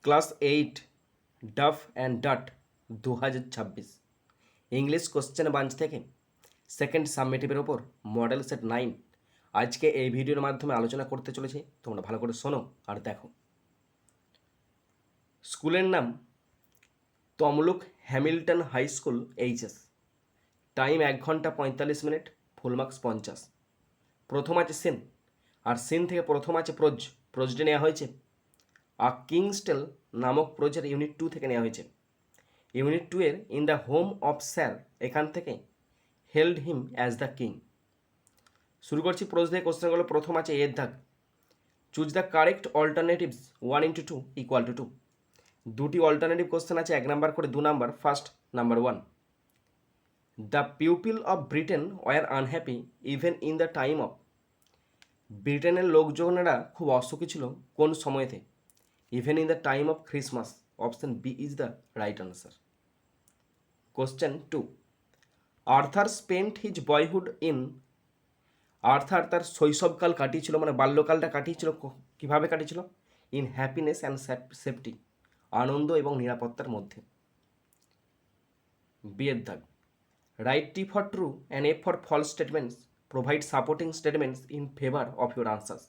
Class 8 ডাফ and ডাট 2026 English question bank থেকে সেকেন্ড সাবমিটিভের ওপর মডেল সেট 9 আজকে এই ভিডিওর মাধ্যমে আলোচনা করতে চলেছি। তোমরা ভালো করে শোনো আর দেখো। স্কুলের নাম Tamluk Hamilton high school HS. Time 1 ঘন্টা 45 মিনিট, ফুল মার্কস 50। প্রথম আছে সিন, আর সিন থেকে প্রথম আছে প্রোজডে নেওয়া হয়েছে কিংস্টেল নামক প্রোজের ইউনিট 2 থেকে নেওয়া হয়েছে। ইউনিট 2 এর in the home of sir এখান থেকে held him as the king. শুরু করছি প্রোজ দিয়ে কোশ্চেনগুলো। প্রথম আছে এর দাগ, চুজ দ্য কারেক্ট অল্টারনেটিভস 1 × 2 = 2। দুটি অল্টারনেটিভ কোশ্চেন আছে, 1 নাম্বার করে 2 number. First number 1, the pupil of Britain were unhappy even in the time of. ব্রিটেনের লোকজনেরা খুব অসুখী ছিল কোন সময়তে? Even in the time of Christmas. Option B is the right answer. Question 2, Arthur spent his boyhood in. Arthur তার শৈশবকাল কাটিয়েছিল, মানে বাল্যকালটা কাটিয়েছিল কীভাবে কাটিয়েছিল? ইন হ্যাপিনেস অ্যান্ড সেফটি, আনন্দ এবং নিরাপত্তার মধ্যে। বিয়ের দাগ, right T for true and F for false statements provide supporting statements in favour of your answers.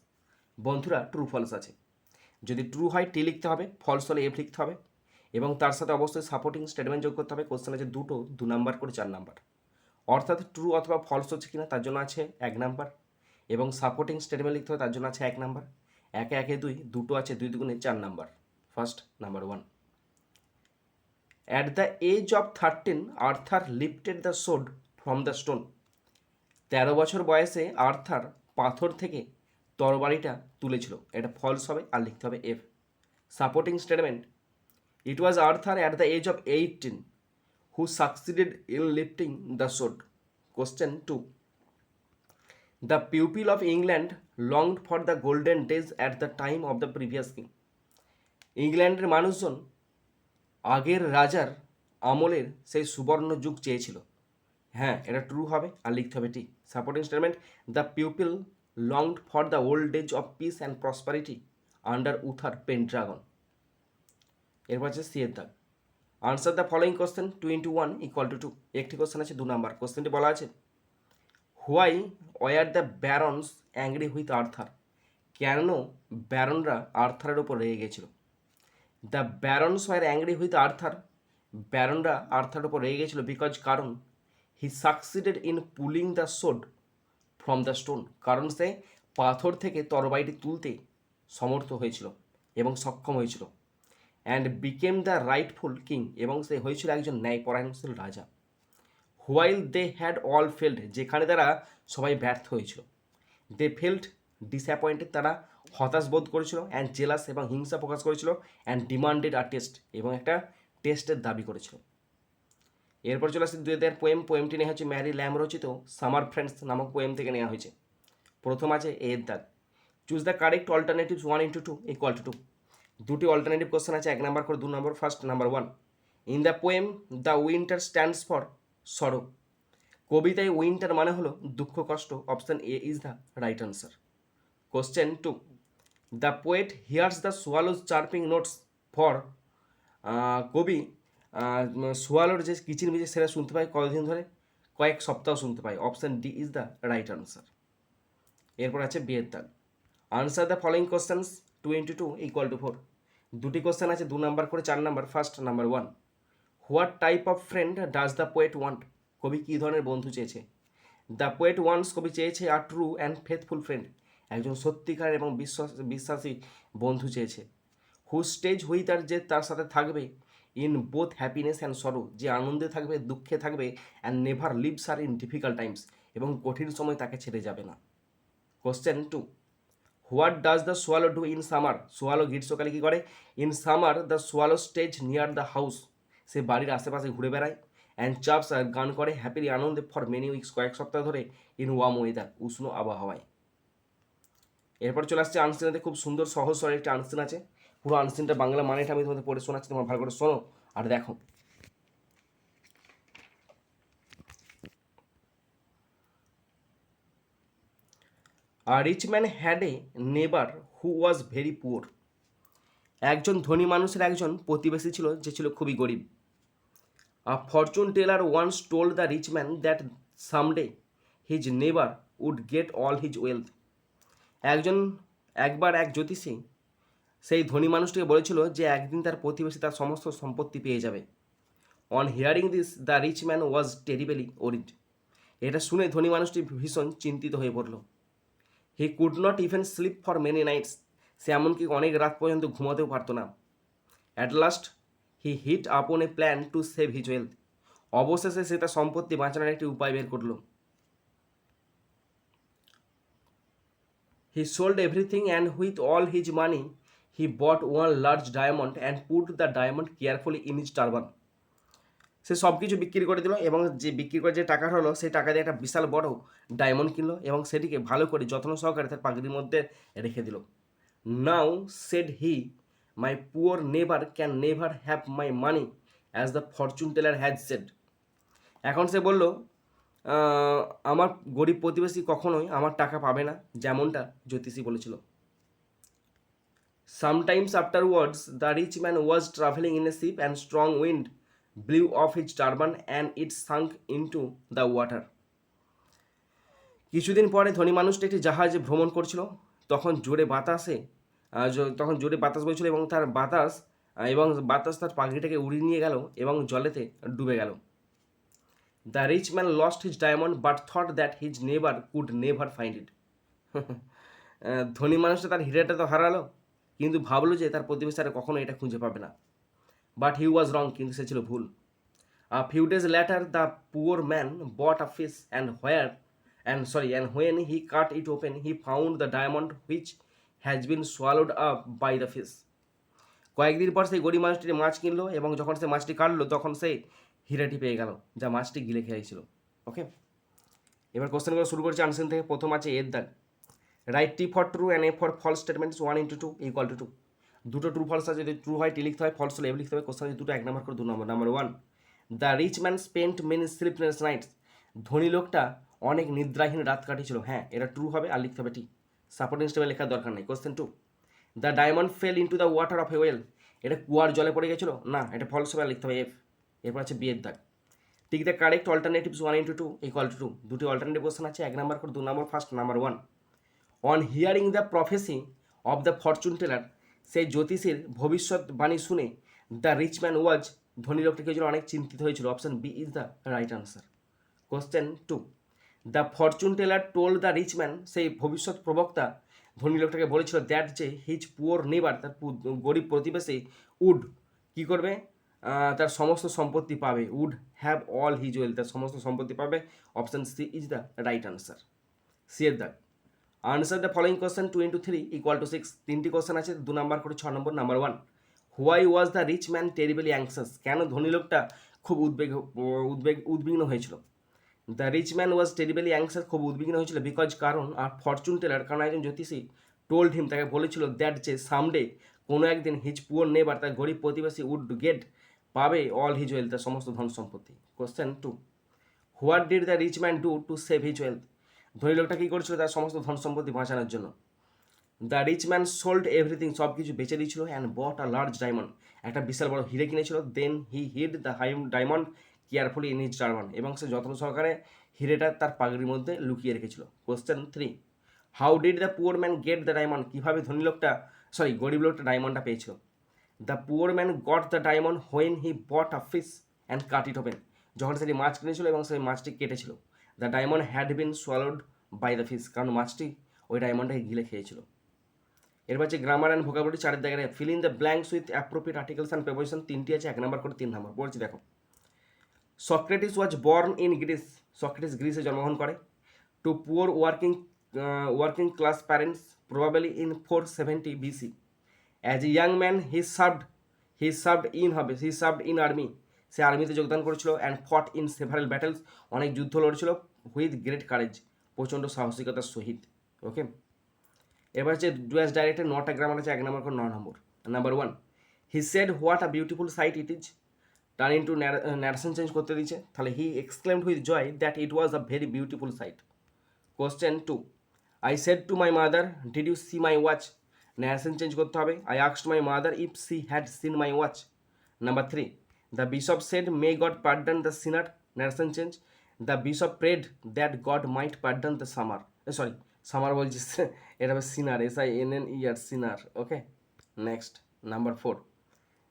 বন্ধুরা, ট্রু ফলস আছে, যদি ট্রু হয় টি লিখতে হবে, ফলস হলে এফ লিখতে হবে, এবং তার সাথে অবশ্যই সাপোর্টিং স্টেটমেন্ট যোগ করতে হবে। কোশ্চেন আছে দুটো, 2 নাম্বার করে 4 নাম্বার। অর্থাৎ ট্রু অথবা ফলস হচ্ছে কিনা তার জন্য আছে 1 নাম্বার, এবং সাপোর্টিং স্টেটমেন্ট লিখতে হবে তার জন্য আছে 1 নাম্বার। 1 1 2, দুটো আছে 2 2 4 number. First number 1, at the age of 13 Arthur lifted the sword from the stone. 13 বছর বয়সে আর্থার পাথর থেকে তরবারিটা তুলেছিল। এটা ফলস হবে আর লিখতে হবে F. Supporting statement, it was Arthur at the age of 18 who succeeded in lifting the sword. Question 2, the pupil of England longed for the golden days at the time of the previous king. ইংল্যান্ডের মানুষজন আগের রাজার আমলের সেই সুবর্ণ যুগ চেয়েছিল। হ্যাঁ, এটা ট্রু হবে আর লিখতে হবে T. Supporting statement, the pupil longed for the old age of peace and prosperity under Uther Pendragon. এরপর আছে সি এর দাগ, আনসার দ্য ফলোয়িং কোশ্চেন 2 × 1 = 2। একটি কোশ্চেন আছে 2 নাম্বার। কোশ্চেনটি বলা আছে, why were the barons angry with Arthur. কেন ব্যারনরা আর্থারের ওপর রেগে গেছিল? The barons were angry with Arthur, ব্যারনরা আর্থারের ওপর রেগে গেছিল কারণ he succeeded in pulling the sword from the stone, কারণ সে পাথর থেকে তরবারিটি তুলতে সমর্থ হয়েছিল এবং সক্ষম হয়েছিল। And became the rightful king, এবং সে হয়েছিল একজন ন্যায়পরায়ণশীল রাজা। While they had all failed, যেখানে তারা সবাই ব্যর্থ হয়েছিল। দে ফেল্ড ডিসঅ্যাপয়েন্টেড, তারা হতাশ বোধ করেছিল। অ্যান্ড জেলাস, এবং হিংসা প্রকাশ করেছিল। অ্যান্ড ডিমান্ডেড আ টেস্ট, এবং একটা টেস্টের দাবি করেছিল। এরপর চলে আসছে 2000 পোয়েমটি নেওয়া হচ্ছে ম্যারি ল্যাম রচিত সামার ফ্রেন্ডস নামক পোয়েম থেকে নেওয়া হয়েছে। প্রথম আছে এর দাগ, চুজ দ্য কারেক্ট অল্টারনেটিভস 1 × 2 = 2। দুটি অল্টারনেটিভ কোশ্চেন আছে, 1 নাম্বার করে 2 নম্বর। First number 1, in the poem the winter stands for sorrow. কবিতায় উইন্টার মানে হলো দুঃখ কষ্ট। Option A is the right answer. Question 2, the poet hears the swallows chirping notes for. কবি সোয়ালোর যে কিচিরমিচির সেটা শুনতে পায় কতদিন ধরে? কয়েক সপ্তাহ শুনতে পায়। Option D is the right answer. এরপর আছে বিয়ের দাগ, আনসার দ্য ফলোয়িং কোশ্চেন্স 2 × 2 = 4। দুটি কোশ্চেন আছে 2 নাম্বার করে 4 number. First number 1, what type of friend does the poet want. কবি কী ধরনের বন্ধু চেয়েছে? দ্য পোয়েট ওয়ান্টস, কবি চেয়েছে আর ট্রু অ্যান্ড ফেথফুল ফ্রেন্ড, একজন সত্যিকার এবং বিশ্বাসী বন্ধু চেয়েছে। হু স্টেজ হুইথ, আর যে তার সাথে থাকবে। ইন বোথ হ্যাপিনেস অ্যান্ড সরো, যে আনন্দে থাকবে দুঃখে থাকবে। And never leaves her in difficult times, এবং কঠিন সময় তাকে ছেড়ে যাবে না। Question 2, what does the swallow do in summer. Swallow গ্রীষ্মকালে কী করে? In summer the swallow stays near the house, সে বাড়ির আশেপাশে ঘুরে বেড়ায়। অ্যান্ড চাপস, আর গান করে হ্যাপিলি আনন্দে ফর মেনি উইকস, কয়েক সপ্তাহ ধরে। ইন ওয়ার্ম ওয়েদার, উষ্ণ আবহাওয়ায়। এরপর চলে আসছে আনসিনাতে, খুব সুন্দর সহজ সরল একটা আনসিন আছে। পুরো আনসিনটা বাংলা মানেটা আমি তোমাদের পড়ে শোনাচ্ছি, তোমরা ভালো করে শোনো আর দেখো। A rich man had a neighbor who was very poor. একজন ধনী মানুষের একজন প্রতিবেশী ছিল যে ছিল খুবই গরিব। A fortune teller once told the rich man that someday his neighbour would get all his wealth. একবার এক জ্যোতিষী সেই ধনী মানুষটিকে বলেছিল যে একদিন তার প্রতিবেশী তার সমস্ত সম্পত্তি পেয়ে যাবে। On hearing this the rich man was terribly worried. এটা শুনে ধনী মানুষটি ভীষণ চিন্তিত হয়ে পড়ল। He could not even sleep for many nights. সে এমনকি অনেক রাত পর্যন্ত ঘুমাতেও পারত না। At last he hit upon a plan to save his wealth. অবশেষে সে তার সম্পত্তি বাঁচানোর একটি উপায় বের করল। He sold everything and with all his money he bought one large diamond and put the diamond carefully in his turban. সে সব কিছু বিক্রি করে দিল এবং যে বিক্রি করে যে টাকা হলো সেই টাকা দিয়ে একটা বিশাল বড় ডায়মন্ড কিনলো এবং সেটিকে ভালো করে যত্ন সহকারে তার পাগড়ির মধ্যে রেখে দিল। Now said he my poor never can never have my money as the fortune teller has said. এখন সে বলল, আমার গরিব প্রতিবেশী কখনোই আমার টাকা পাবে না, যেমনটা জ্যোতিষী বলেছিল। Sometimes afterwards the rich man was travelling in a ship and strong wind blew off his turban and it sunk into the water. কিছুদিন পরে ধনী মানুষটি একটি জাহাজে ভ্রমণ করছিল। তখন জোরে বাতাস বইছিল এবং বাতাস তার পাখিটাকে উড়িয়ে নিয়ে গেল এবং জলেতে ডুবে গেল। The rich man lost his diamond but thought that his never could never find it. ধনী মানুষটা তার হীরাটা তো হারালো, কিন্তু ভাবলো যে তার প্রতিবেশী আর কখনো এটা খুঁজে পাবে না। বাট হি ওয়াজ রং, কিন্তু সে ছিল ভুল। A few days later, the poor man bought a fish, and when he cut it open, he found the diamond which has been swallowed up by the fish. কয়েকদিন পর সেই গরিব মাছটি মাছ কিনলো এবং যখন সে মাছটি কাটলো তখন সে হীরাটি পেয়ে গেল যা মাছটি গিলে খেয়েছিল। ওকে, এবার কোশ্চেনগুলো শুরু করছি আনসার থেকে। প্রথম আছে এর দাগ। Right T for true and A for false statements 1 × 2 = 2। দুটো ট্রু ফলস আছে, যদি ট্রু হয় টি লিখতে হয়, ফলস হলে এফ লিখতে হবে। কোশ্চেন আছে দুটো 1 নম্বর করে 2 নম্বর। Number 1, the rich man spent many sleepless nights. ধনী লোকটা অনেক নিদ্রাহীন রাত কাটিয়েছিল। হ্যাঁ, এটা ট্রু হবে আর লিখতে হবে টি, সাপোর্টিং স্টেটমেন্ট লেখার দরকার নেই। Question 2, the diamond fail into the water of A well. এটা কুয়ার জলে পড়ে গেছিল। না, এটা ফলস হবে আর লিখতে হবে এফ। এরপর আছে বি এর দাগ। Tick the correct alternatives 1 × 2 = 2। দুটি অল্টারনেটিভ কোশ্চেন আছে, 1 নম্বর করে 2 নম্বর। First, number 1, on hearing the prophecy of the fortune teller. সেই জ্যোতিষীর ভবিষ্যৎবাণী শুনে দ্য রিচ ম্যান ওয়াজ, ধনী লোকটিকে জন্য অনেক চিন্তিত হয়েছিল। Option B is the right answer. Question 2, the fortune teller told the rich man. সেই ভবিষ্যৎ প্রবক্তা ধনী লোকটাকে বলেছিল দ্যাট যে হিজ পুয়ার নেবার, তার গরিব প্রতিবেশী উড কী করবে, তার সমস্ত সম্পত্তি পাবে। Would have all his wealth, তার সমস্ত সম্পত্তি পাবে। Option C is the right answer. C এর দাগ। Answer the following question 2 × 3 = 6। তিনটি কোশ্চেন আছে, 2 নম্বর করে 6 নম্বর। Number 1, why was the rich man terribly anxious. কেন ধনী লোকটা খুব উদ্বিগ্ন হয়েছিল। The rich man was terribly anxious, খুব উদ্বিগ্ন হয়েছিল বিকজ, কারণ, আর ফরচুন টেলার, কারণ একজন জ্যোতিষী, টোল্ড হিম, তাকে বলেছিল দ্যাট যে সামডে, কোনো একদিন, হিজ পুয়ার নেবার, তার গরিব প্রতিবেশী, উড গেট, পাবে, অল হিজ ওয়েলথ, তার সমস্ত ধন সম্পত্তি। Question 2, what did the rich man do to save his wealth. ধনী লোকটা কী করেছিল তার সমস্ত ধন সম্পত্তি বাঁচানোর জন্য। The rich man sold everything, সব কিছু বেচে দিয়েছিল। And bought a large diamond, একটা বিশাল বড় হিরে কিনেছিল। Then he hid the diamond carefully in his turban, এবং সে যত্ন সহকারে হিরেটা তার পাগড়ির মধ্যে লুকিয়ে রেখেছিল। Question 3, how did the poor man get the diamond. কীভাবে গরিব লোকটা ডায়মন্ডটা পেয়েছিল। The poor man got the diamond when he bought a fish and cut it open. যখন সেটি মাছ কিনেছিল এবং সেই মাছটি কেটেছিল। The diamond had been swallowed by the fish, কারণ মাছটি ওই ডায়মন্ডটাকে গিলে খেয়েছিল। এরপর হচ্ছে গ্রামার অ্যান্ড ভোকাবুলারি 4 জায়গায় fill in the blanks with appropriate articles and preposition. 3টি আছে, 1 নম্বর করে 3 নম্বর। পড়ছি দেখো। Socrates was born in Greece. Socrates গ্রিসে জন্মগ্রহণ করে। To poor working class parents probably in 470 BC। As a young man he served in army. সে আর্মিতে যোগদান করেছিল। অ্যান্ড ফট ইন সেভারেল ব্যাটেলস, অনেক যুদ্ধ লড়েছিল। উইথ গ্রেট কারেজ, প্রচণ্ড সাহসিকতার সহিত। ওকে, এবার হচ্ছে ডু অ্যাজ ডাইরেক্টেড 9টা গ্রামার আছে, 1 নম্বর করে 9 নম্বর। Number 1, he said what a beautiful sight it is. Turn into narration change করতে দিচ্ছে, তাহলে he exclaimed with joy that it was a very beautiful sight. Question 2, I said to my mother did you see my watch. Narration change করতে হবে। I asked my mother if she had seen my watch. Number 3, the bishop said may God pardon the sinner, narration change. The bishop prayed that God might pardon the summer, summer বলছি এটা হবে sinner, SINNER, sinner. Okay, next number 4,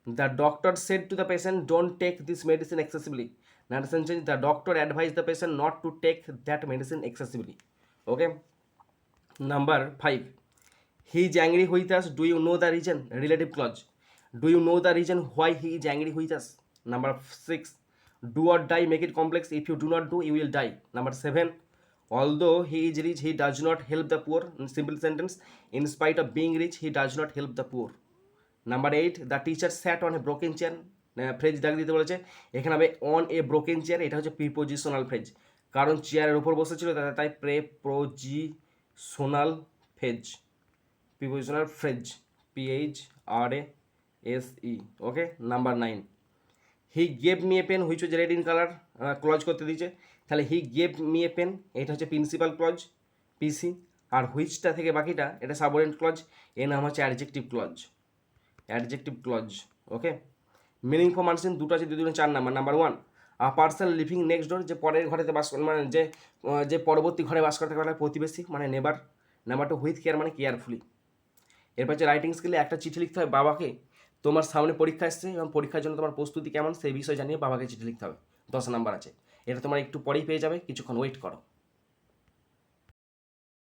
the doctor said to the patient don't take this medicine excessively, narration change. The doctor advise the patient not to take that medicine excessively. Okay, number 5, he is angry with us, do you know the reason, relative clause. Do you know the reason why he is angry with us. Number 6, do or die make it complex, if you do not do you will die. Number 7, although he is rich he does not help the poor, simple sentence, in spite of being rich he does not help the poor. Number 8, the teacher sat on a broken chair, phrase দাগ দিতে বলেছে, এখানে হবে on a broken chair, এটা হচ্ছে prepositional phrase, কারণ চেয়ারের উপর বসেছিল তাই prepositional phrase, prepositional phrase, PHRASE। Okay, number 9, he gave me a pen which was red in colour, clause করতে দিয়েছে, তাহলে he gave me a pen এটা হচ্ছে প্রিন্সিপাল ক্লজ, PC, আর হুইচটা থেকে বাকিটা এটা সাবঅর্ডিনেট ক্লজ, এর নাম হচ্ছে adjective clause, adjective clause. Okay, meaning for মানসিন দুটো আছে, 2 4 number. Number 1, a person living next door, যে পরের ঘরেতে বাস মানে যে পরবর্তী ঘরে বাস করতে পারে, প্রতিবেশী মানে নেবার। নাম্বার 2, উইথ কেয়ার মানে কেয়ারফুলি। এরপর হচ্ছে রাইটিং স্কিলে একটা চিঠি লিখতে হবে বাবাকে, তোমার সামনে পরীক্ষা এসছে এবং পরীক্ষার জন্য তোমার প্রস্তুতি কেমন সেই বিষয়ে জানিয়ে বাবাকে চিঠি লিখতে হবে, 10 নাম্বার আছে। এটা তোমার একটু পরেই পেয়ে যাবে, কিছুক্ষণ ওয়েট করো।